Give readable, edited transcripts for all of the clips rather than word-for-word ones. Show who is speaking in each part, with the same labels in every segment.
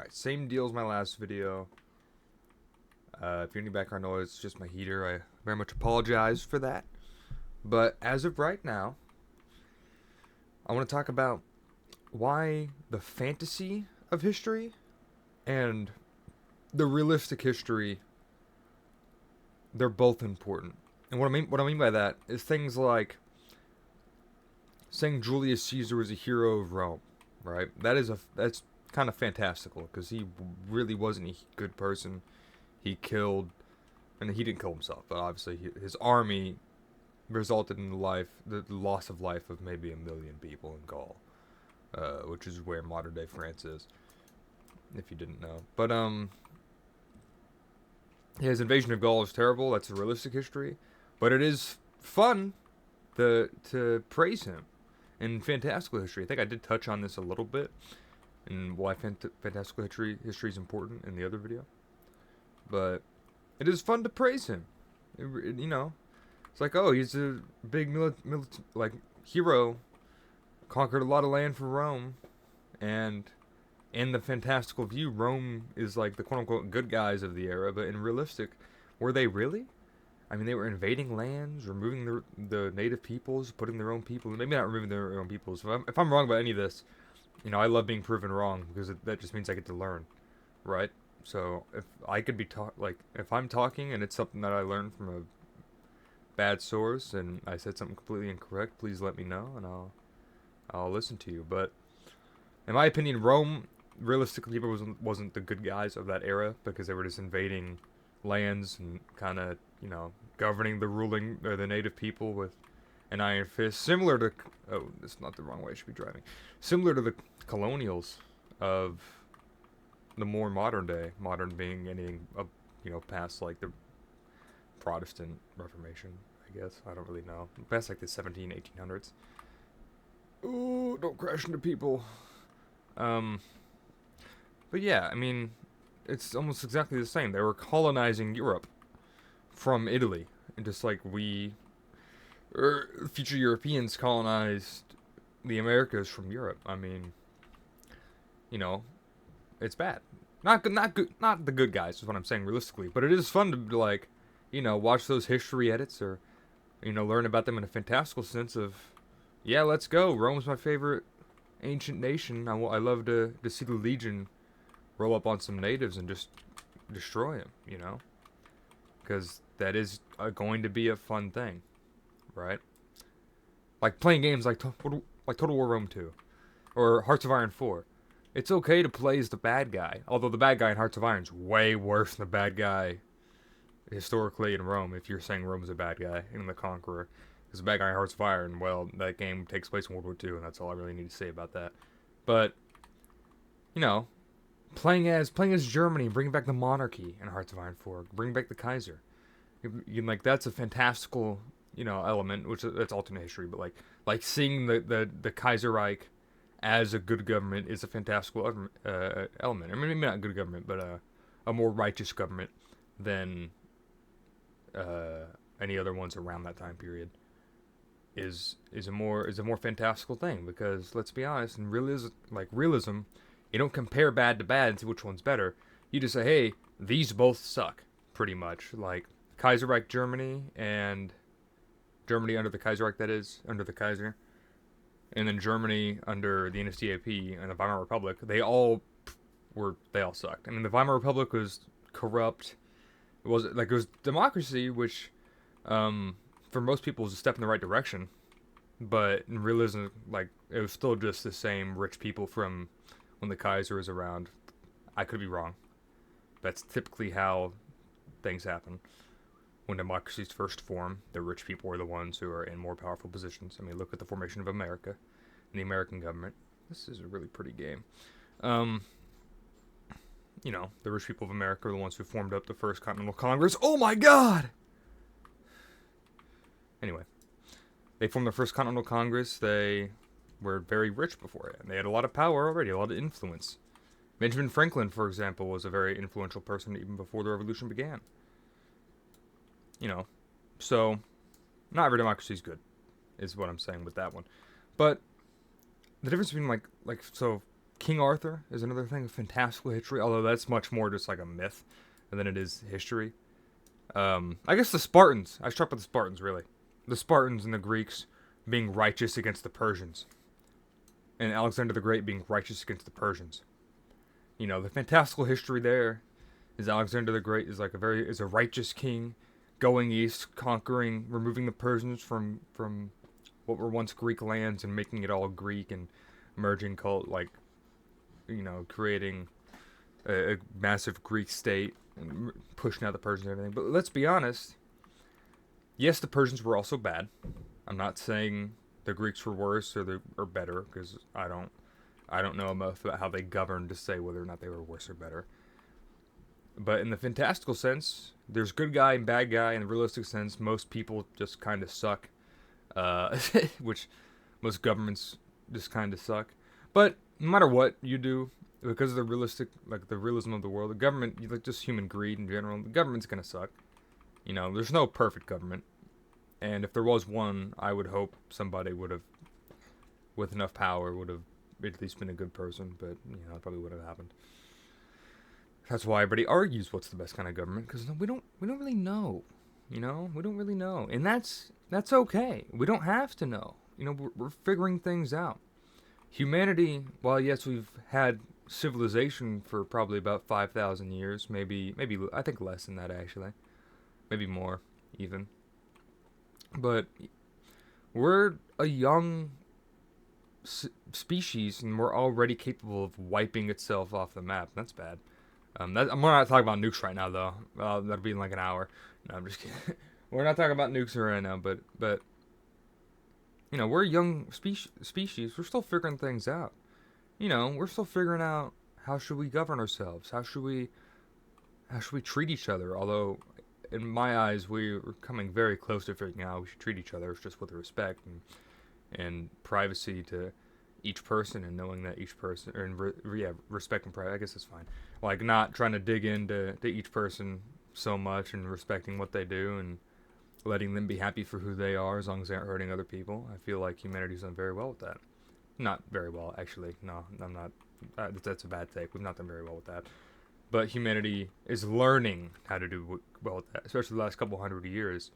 Speaker 1: Alright, same deal as my last video. If you hear any background noise, it's just my heater. I very much apologize for that. But as of right now, I want to talk about why the fantasy of history and the realistic history, they're both important. And what I mean by that is things like saying Julius Caesar was a hero of Rome, right? That's kind of fantastical because he really wasn't a good person. He killed, and he didn't kill himself, but obviously his army resulted in the loss of life of maybe 1 million people in Gaul, which is where modern day France is, if you didn't know. But yeah, his invasion of Gaul is terrible. That's a realistic history, but it is fun to praise him in fantastical history. I think I did touch on this a little bit, and why fantastical history is important in the other video. But it is fun to praise him. It's like, oh, he's a big hero, conquered a lot of land for Rome, and in the fantastical view, Rome is like the quote-unquote good guys of the era. But in realistic, were they really? I mean, they were invading lands, removing the native peoples, putting their own people. Maybe not removing their own peoples. If I'm wrong about any of this, I love being proven wrong because that just means I get to learn, right? So if I could be if I'm talking and it's something that I learned from a bad source and I said something completely incorrect, please let me know and I'll listen to you. But in my opinion, Rome realistically wasn't the good guys of that era because they were just invading lands and kind of governing the native people with an iron fist, similar to that's not the wrong way I should be driving, similar to the colonials of the more modern day, modern being anything up, past like the Protestant Reformation, I guess. I don't really know. Past like the 1800s. Ooh, don't crash into people. But yeah, I mean, it's almost exactly the same. They were colonizing Europe from Italy, and just like future Europeans colonized the Americas from Europe. I mean, it's bad. Not good. Not the good guys is what I'm saying realistically. But it is fun to watch those history edits or learn about them in a fantastical sense of, yeah, let's go. Rome's my favorite ancient nation. I love to see the Legion roll up on some natives and just destroy them. Because that is going to be a fun thing, right? Like playing games like Total War Rome 2 or Hearts of Iron 4. It's okay to play as the bad guy, although the bad guy in Hearts of Iron is way worse than the bad guy historically in Rome, if you're saying Rome's a bad guy in The Conqueror. Because the bad guy in Hearts of Iron, well, that game takes place in World War II, and that's all I really need to say about that. But, playing as Germany, bringing back the monarchy in Hearts of Iron 4, bringing back the Kaiser. That's a fantastical, element, which that's alternate history, but like seeing the Kaiserreich as a good government is a fantastical element. I mean, maybe not a good government, but a more righteous government than any other ones around that time period is a more fantastical thing. Because let's be honest, in realism, you don't compare bad to bad and see which one's better. You just say, hey, these both suck, pretty much. Like Kaiserreich Germany and Germany under the Kaiserreich, that is, under the Kaiser, and then Germany under the NSDAP and the Weimar Republic, they all sucked. I mean, the Weimar Republic was corrupt. It was democracy, which for most people was a step in the right direction, but in realism, it was still just the same rich people from when the Kaiser was around. I could be wrong. That's typically how things happen. When democracies first form, the rich people are the ones who are in more powerful positions. I mean, look at the formation of America and the American government. This is a really pretty game. The rich people of America are the ones who formed up the first Continental Congress. Oh my God! Anyway, they formed the first Continental Congress. They were very rich before it, and they had a lot of power already, a lot of influence. Benjamin Franklin, for example, was a very influential person even before the revolution began. So not every democracy is good, is what I'm saying with that one. But the difference between so King Arthur is another thing of fantastical history, although that's much more just like a myth than it is history. I guess the Spartans. I should talk about the Spartans, really. The Spartans and the Greeks being righteous against the Persians. And Alexander the Great being righteous against the Persians. The fantastical history there is Alexander the Great is like is a righteous king, going east, conquering, removing the Persians from what were once Greek lands and making it all Greek and merging creating a massive Greek state and pushing out the Persians and everything. But let's be honest. Yes, the Persians were also bad. I'm not saying the Greeks were worse or better, because I don't know enough about how they governed to say whether or not they were worse or better. But in the fantastical sense, there's good guy and bad guy. In the realistic sense, most people just kind of suck, which most governments just kind of suck. But no matter what you do, because of the realism of the world, the government, just human greed in general, the government's gonna suck. There's no perfect government. And if there was one, I would hope somebody would have, with enough power, would have at least been a good person. But, it probably would have happened. That's why everybody argues what's the best kind of government, because we don't really know. We don't really know. And that's okay. We don't have to know. We're figuring things out. Humanity, while yes, we've had civilization for probably about 5,000 years, maybe I think less than that, actually. Maybe more, even. But we're a young species, and we're already capable of wiping itself off the map. That's bad. I'm not talking about nukes right now, though. That'll be in like an hour. No, I'm just kidding. We're not talking about nukes right now, but we're a young species. We're still figuring things out. We're still figuring out how should we govern ourselves. How should we treat each other? Although, in my eyes, we're coming very close to figuring out how we should treat each other, just with respect and privacy to each person, and knowing that each person, respect and privacy. I guess that's fine. Like, not trying to dig into each person so much, and respecting what they do, and letting them be happy for who they are, as long as they aren't hurting other people. I feel like humanity's done very well with that. Not very well, actually. No, I'm not. That's a bad take. We've not done very well with that. But humanity is learning how to do well with that, especially the last couple hundred years,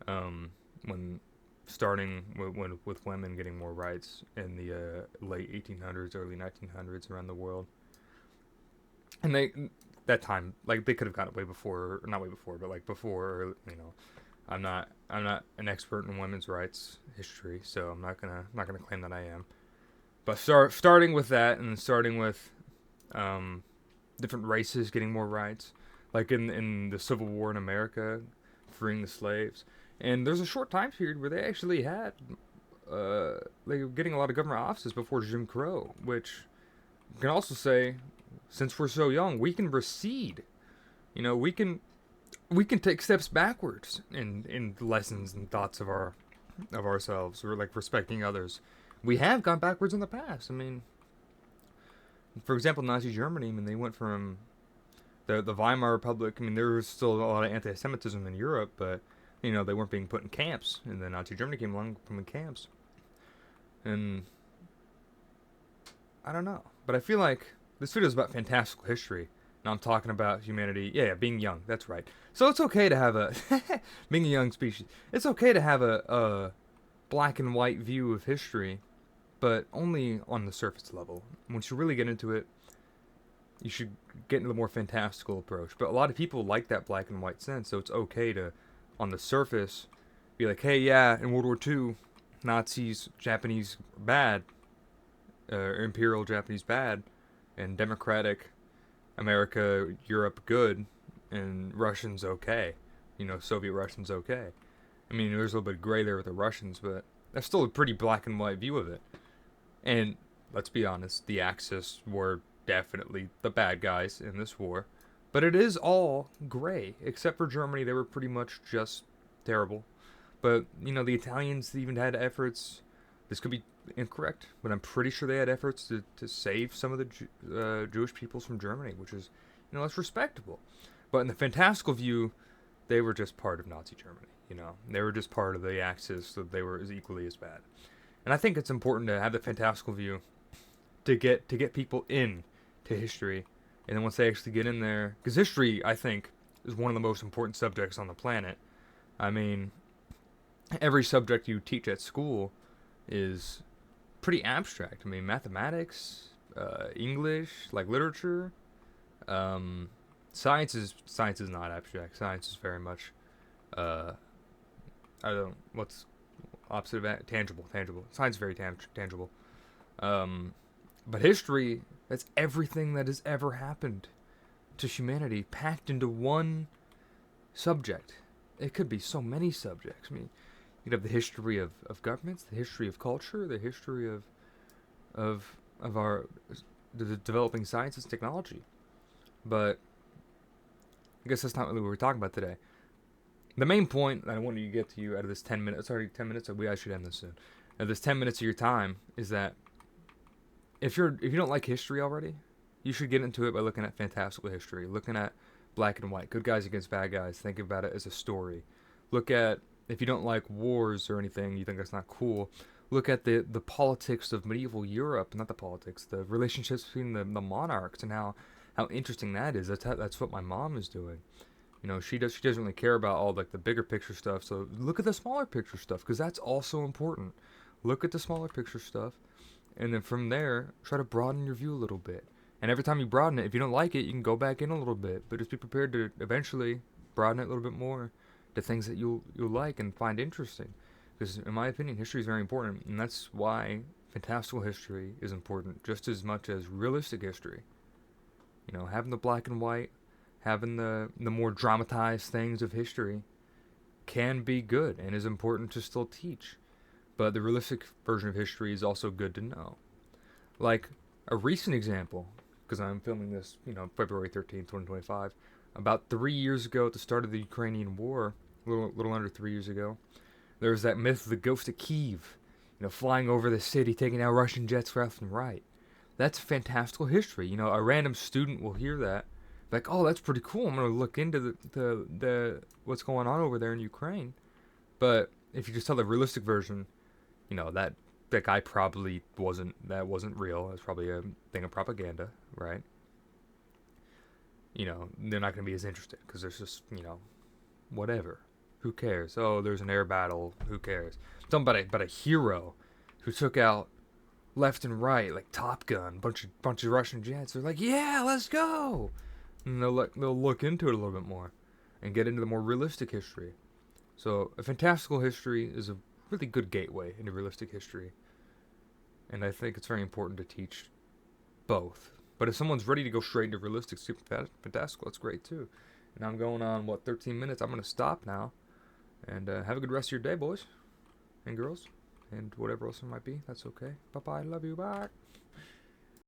Speaker 1: when starting with women getting more rights in the late 1800s, early 1900s around the world. And that time, like, they could have gotten it way before, not way before, but like before, I'm not an expert in women's rights history, so I'm not gonna claim that I am. But starting with that, and starting with different races getting more rights, like in the Civil War in America, freeing the slaves. And there's a short time period where they actually had they were getting a lot of government offices before Jim Crow, which you can also say, since we're so young, we can recede. We can take steps backwards in lessons and thoughts of ourselves, or like respecting others. We have gone backwards in the past. I mean, for example, Nazi Germany. I mean, they went from the Weimar Republic. I mean, there was still a lot of anti-Semitism in Europe, but they weren't being put in camps. And then Nazi Germany came along, put them in camps. And I don't know, but I feel like this video is about fantastical history. Now I'm talking about humanity. Yeah, being young. That's right. So it's okay to have being a young species. It's okay to have a black and white view of history, but only on the surface level. Once you really get into it, you should get into the more fantastical approach. But a lot of people like that black and white sense, so it's okay to, on the surface, be like, hey, yeah, in World War II, Nazis, Japanese bad, Imperial Japanese bad, and democratic America, Europe good, and Russians okay. Soviet Russians okay. I mean, there's a little bit of gray there with the Russians, but that's still a pretty black and white view of it. And let's be honest, the Axis were definitely the bad guys in this war. But it is all gray, except for Germany. They were pretty much just terrible. But, the Italians even had efforts. This could be incorrect, but I'm pretty sure they had efforts to save some of the Jewish peoples from Germany, which is, that's respectable. But in the fantastical view, they were just part of Nazi Germany. They were just part of the Axis, so they were as equally as bad. And I think it's important to have the fantastical view, to get people in to history, and then once they actually get in there, because history, I think, is one of the most important subjects on the planet. I mean, every subject you teach at school is pretty abstract. I mean, mathematics, English, like literature, um, science is not abstract. Science is very much, uh, I don't what's opposite of that? Tangible. Tangible. Science is very tangible. Um, but history, that's everything that has ever happened to humanity packed into one subject. It could be so many subjects. I mean, you'd have the history of governments, the history of culture, the history of our the developing sciences, technology. But I guess that's not really what we're talking about today. The main point that I wanted to get to you out of this 10 minutes, sorry, 10 minutes, I should end this soon. Out of this 10 minutes of your time is that if you don't like history already, you should get into it by looking at fantastical history, looking at black and white, good guys against bad guys, think about it as a story. Look at, if you don't like wars or anything, you think that's not cool, look at the politics of medieval Europe, not the politics, the relationships between the monarchs and how interesting that is. That's what my mom is doing. You know, she doesn't really care about all like the bigger picture stuff. So look at the smaller picture stuff, because that's also important. Look at the smaller picture stuff, and then from there try to broaden your view a little bit. And every time you broaden it, if you don't like it, you can go back in a little bit. But just be prepared to eventually broaden it a little bit more to things that you'll like and find interesting. Because in my opinion, history is very important, and that's why fantastical history is important just as much as realistic history. You know, having the black and white, having the more dramatized things of history can be good and is important to still teach. But the realistic version of history is also good to know. Like a recent example, because I'm filming this, February 13th, 2025, about 3 years ago at the start of the Ukrainian war, a little under 3 years ago, there was that myth of the ghost of Kiev, flying over the city, taking out Russian jets left and right. That's fantastical history. A random student will hear that, like, oh, that's pretty cool. I'm gonna look into the what's going on over there in Ukraine. But if you just tell the realistic version, that guy probably wasn't real. That's probably a thing of propaganda, right? They're not gonna be as interested because there's just whatever. Who cares? Oh, there's an air battle. Who cares? Something about a hero who took out left and right, like Top Gun, bunch of Russian jets. They're like, yeah, let's go. And they'll look into it a little bit more and get into the more realistic history. So a fantastical history is a really good gateway into realistic history, and I think it's very important to teach both. But if someone's ready to go straight into realistic, super fantastical, that's great too. And I'm going on 13 minutes. I'm gonna stop now, and have a good rest of your day, boys and girls, and whatever else it might be. That's okay. Bye bye. Love you. Bye.